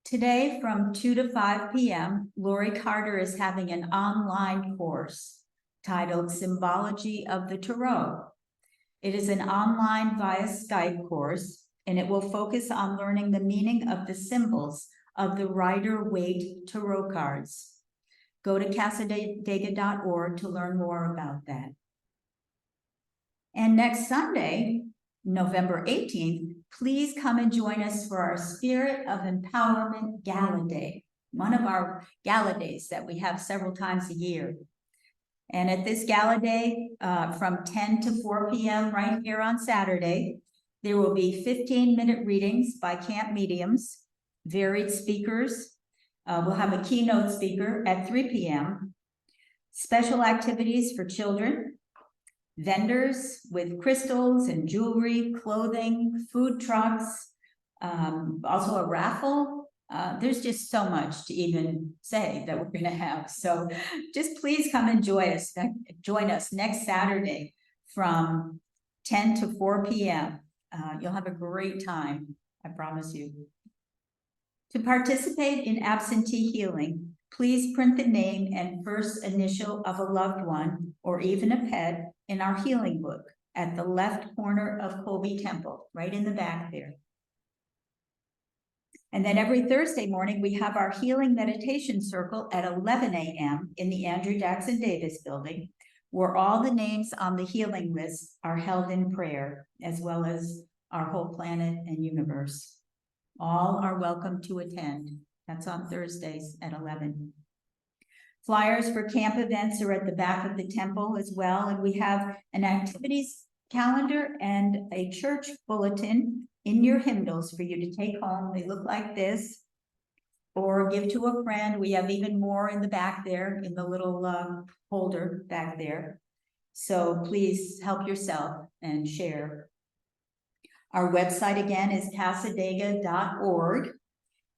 Today from 2 to 5 p.m., Lori Carter is having an online course titled Symbology of the Tarot. It is an online via Skype course, and it will focus on learning the meaning of the symbols of the Rider-Waite Tarot cards. Go to casadega.org to learn more about that. And next Sunday, November 18th, please come and join us for our Spirit of Empowerment Gala Day, one of our gala days that we have several times a year. And at this gala day, from 10 to 4 p.m. right here on Saturday, there will be 15-minute readings by camp mediums, varied speakers. We'll have a keynote speaker at 3 p.m., special activities for children, vendors with crystals and jewelry, clothing, food trucks, also a raffle. There's just so much to even say that we're going to have. So just please come and join us next Saturday from 10 to 4 p.m. You'll have a great time, I promise you. To participate in absentee healing, please print the name and first initial of a loved one or even a pet in our healing book at the left corner of Colby Temple, right in the back there. And then every Thursday morning, we have our healing meditation circle at 11 a.m. in the Andrew Jackson Davis Building, where all the names on the healing list are held in prayer, as well as our whole planet and universe. All are welcome to attend. That's on Thursdays at 11. Flyers for camp events are at the back of the temple as well, and we have an activities calendar and a church bulletin in your hymnals for you to take home. They look like this, or give to a friend. We have even more in the back there in the little holder back there. So please help yourself and share. Our website again is casadega.org.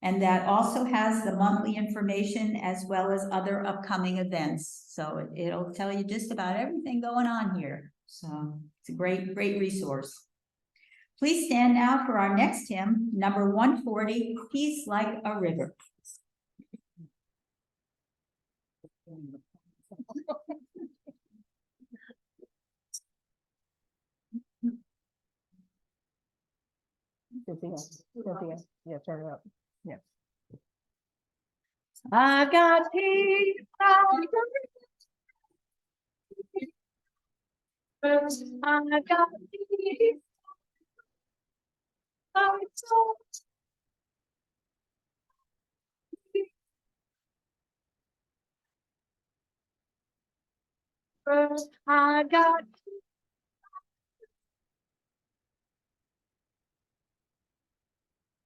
And that also has the monthly information as well as other upcoming events. So it'll tell you just about everything going on here. So it's a great, great resource. Please stand now for our next hymn, number 140, Peace Like a River. Yeah, turn it up. Yeah. I got peace like a river. I got peace like so.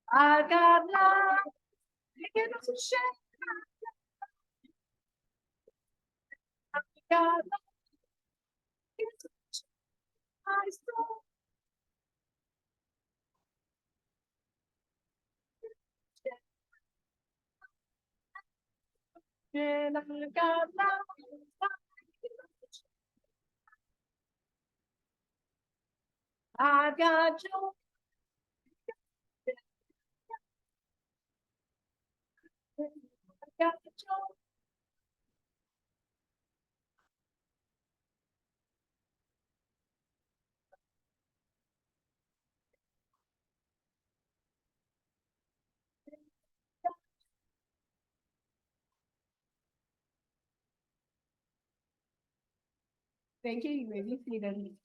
I got love in the shade. I got love in my soul. And I got love. I got joy. I got joy. Thank you. You may be seated.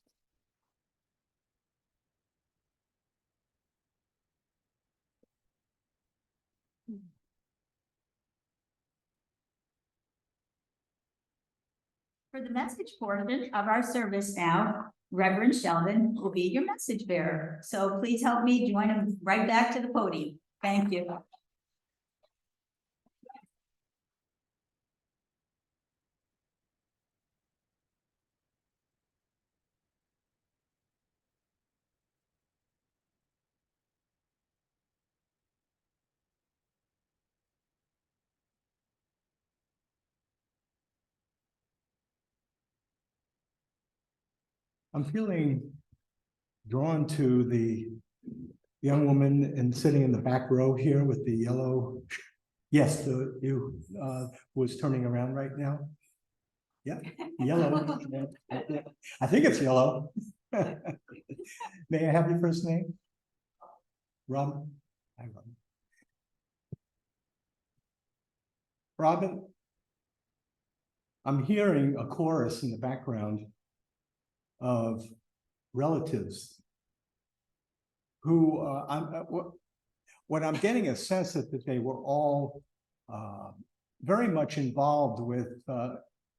For the message portion of our service now, Reverend Sheldon will be your message bearer. So please help me join him right back to the podium. Thank you. I'm feeling drawn to the young woman and sitting in the back row here with the yellow. Yes, you who is turning around right now. Yeah, yellow. I think it's yellow. May I have your first name? Robin. Hi, Robin. Robin, I'm hearing a chorus in the background of relatives who what I'm getting a sense that they were all very much involved with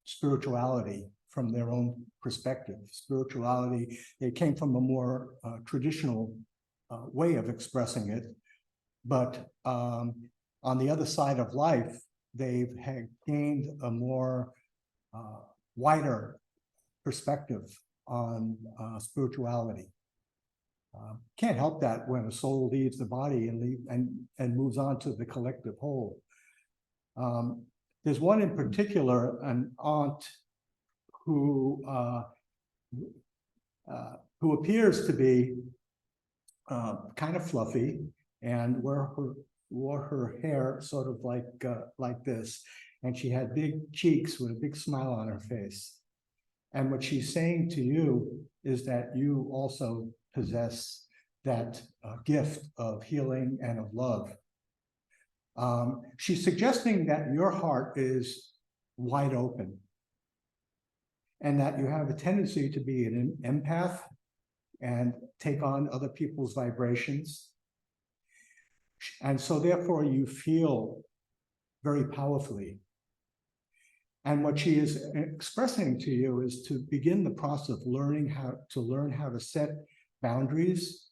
spirituality from their own perspective. Spirituality, they came from a more traditional way of expressing it, but on the other side of life, they've had gained a more wider perspective on spirituality. Can't help that when a soul leaves the body and moves on to the collective whole. There's one in particular, an aunt who appears to be kind of fluffy and wore her hair sort of like this, and she had big cheeks with a big smile on her face. And what she's saying to you is that you also possess that gift of healing and of love. She's suggesting that your heart is wide open and that you have a tendency to be an empath and take on other people's vibrations. And so therefore you feel very powerfully. And what she is expressing to you is to begin the process of learning how to set boundaries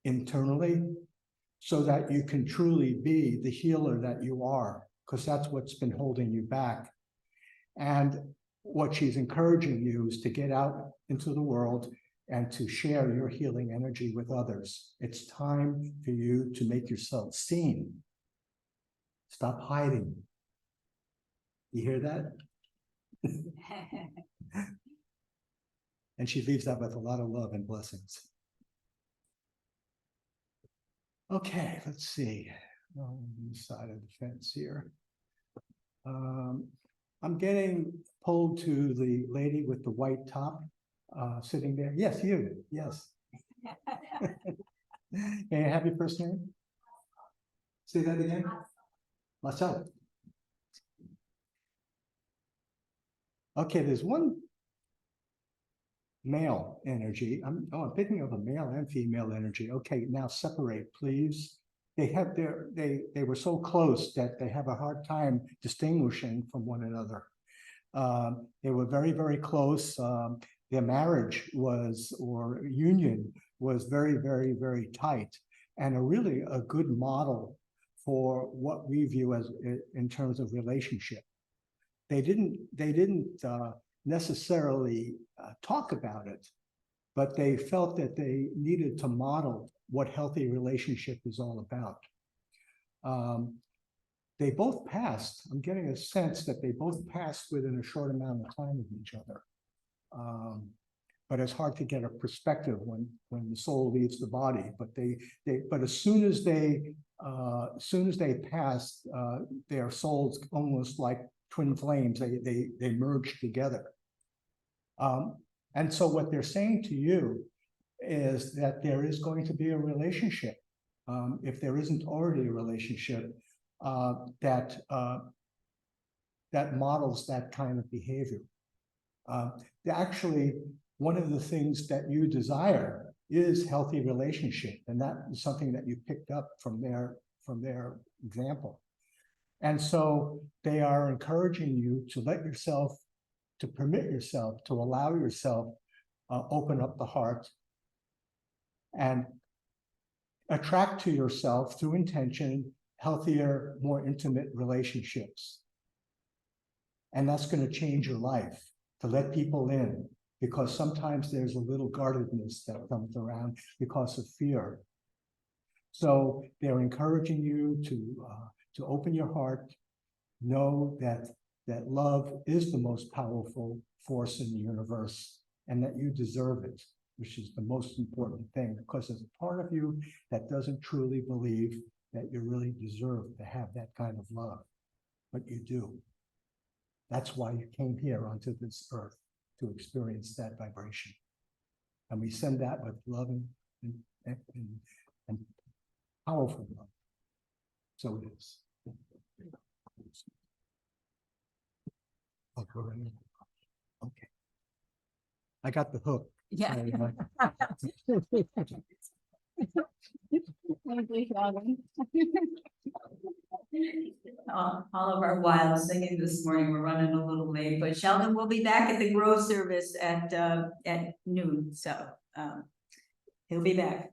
internally so that you can truly be the healer that you are, because that's what's been holding you back. And what she's encouraging you is to get out into the world and to share your healing energy with others. It's time for you to make yourself seen. Stop hiding. You hear that? And she leaves that with a lot of love and blessings. Okay, let's see. On the side of the fence here. I'm getting pulled to the lady with the white top sitting there. Yes, you. Yes. May I have your first name? Say that again. Marcel. Okay, there's one male energy. I'm picking up a male and female energy. Okay, now separate, please. They were so close that they have a hard time distinguishing from one another. They were very, very close. Their marriage or union was very, very, very tight, and really a good model for what we view as in terms of relationship. They didn't necessarily talk about it, but they felt that they needed to model what healthy relationship is all about. They both passed. I'm getting a sense that they both passed within a short amount of time of each other. But it's hard to get a perspective when the soul leaves the body. But as soon as they passed, their souls almost like twin flames. They merge together. And so what they're saying to you is that there is going to be a relationship. If there isn't already a relationship that models that kind of behavior. Actually, one of the things that you desire is healthy relationship, and that is something that you picked up from their example. And so they are encouraging you to permit yourself, to allow yourself, open up the heart and attract to yourself through intention, healthier, more intimate relationships. And that's going to change your life, to let people in, because sometimes there's a little guardedness that comes around because of fear. So they're encouraging you to open your heart, know that love is the most powerful force in the universe, and that you deserve it, which is the most important thing, because there's a part of you that doesn't truly believe that you really deserve to have that kind of love, but you do. That's why you came here onto this earth, to experience that vibration. And we send that with love and powerful love. So it is. Okay. I got the hook. Yeah. All of our wild singing this morning, we're running a little late, but Sheldon will be back at the Grove service at noon, so he'll be back.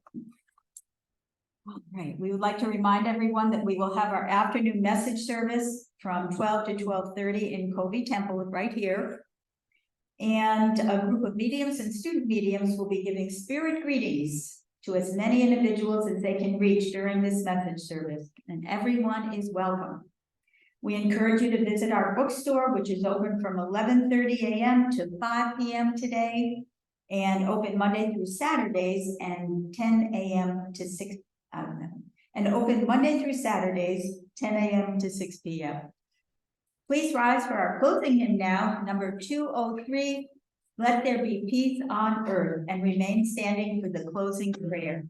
All right, we would like to remind everyone that we will have our afternoon message service from 12 to 12:30 in Covey Temple right here. And a group of mediums and student mediums will be giving spirit greetings to as many individuals as they can reach during this message service, and everyone is welcome. We encourage you to visit our bookstore, which is open from 11:30 a.m. to 5 p.m. today, and open Monday through Saturdays and 10 a.m. to 6, and open Monday through Saturdays, 10 a.m. to 6 p.m. Please rise for our closing hymn now, number 203, Let There Be Peace on Earth, and remain standing for the closing prayer.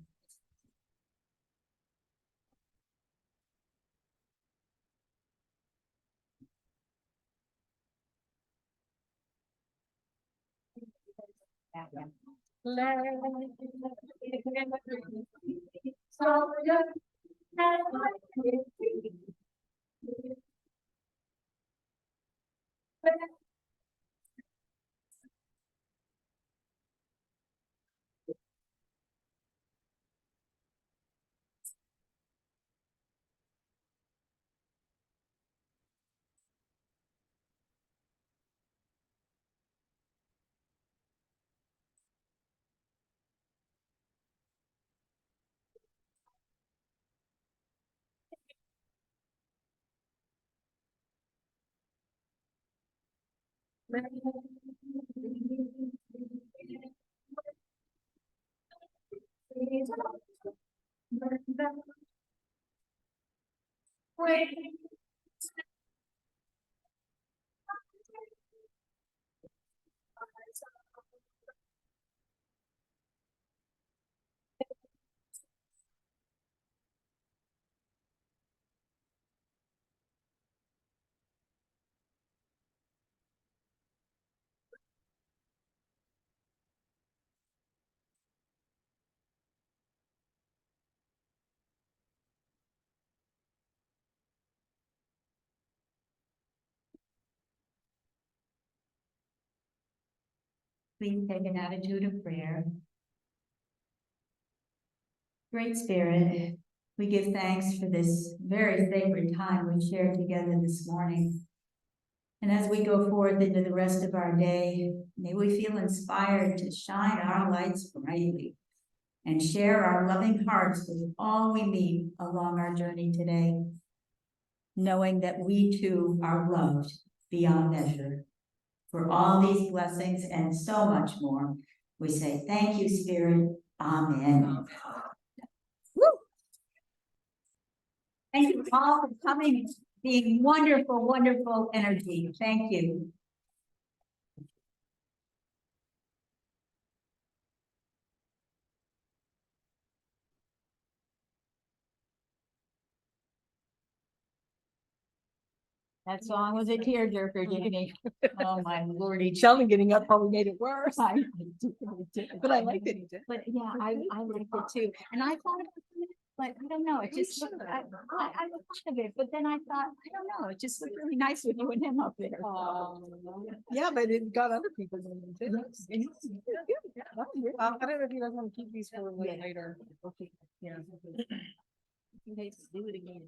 Please take an attitude of prayer. Great Spirit, we give thanks for this very sacred time we shared together this morning. And as we go forth into the rest of our day, may we feel inspired to shine our lights brightly and share our loving hearts with all we meet along our journey today, knowing that we too are loved beyond measure. For all these blessings and so much more, we say thank you, Spirit. Amen. Woo! Thank you all for coming, being wonderful, wonderful energy. Thank you. That song was a tearjerker, didn't it? Oh, my lordy. Sheldon getting up probably made it worse. I- But I liked it. He did. But yeah, I liked it too. And I thought about it, but I don't know, it just, I thought of it, but then I thought, I don't know, it just looked really nice with you and him up there. Yeah, but it got other people. I don't know if you guys want to keep these for later. Okay. Yeah. They do it again.